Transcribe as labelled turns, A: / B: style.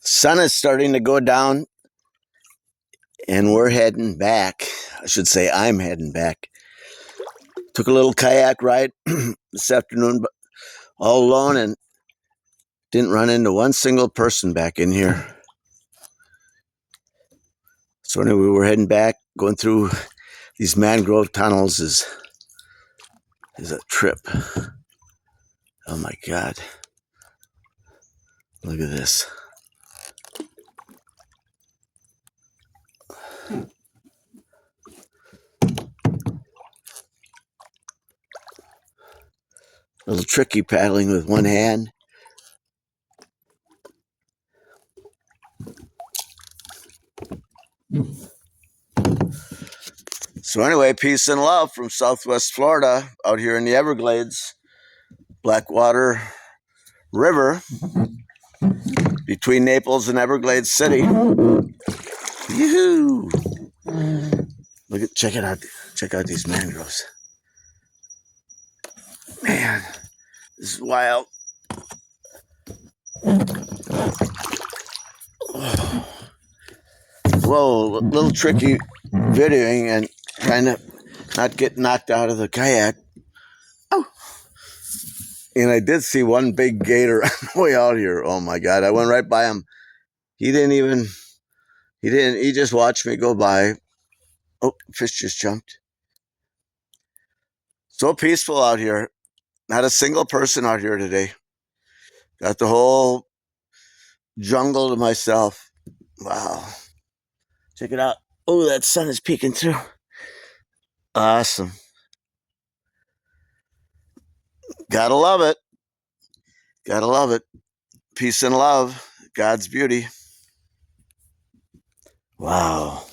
A: Sun is starting to go down, and we're heading back. I should say I'm heading back. Took a little kayak ride this afternoon, but all alone, and didn't run into one single person back in here. So anyway, we were heading back. Going through these mangrove tunnels is a trip. Oh my God. Look at this. A little tricky paddling with one hand. So anyway, peace and love from Southwest Florida, out here in the Everglades, Blackwater River, between Naples and Everglades City. Yoo-hoo! Check it out. Check out these mangroves. Man, this is wild. Whoa, a little tricky videoing and trying to not get knocked out of the kayak. Oh. And I did see one big gator on the way out here. Oh my God, I went right by him. He just watched me go by. Oh, fish just jumped. So peaceful out here. Not a single person out here today. Got the whole jungle to myself. Wow. Check it out. Oh, that sun is peeking through. Awesome. Gotta love it. Gotta love it. Peace and love. God's beauty. Wow.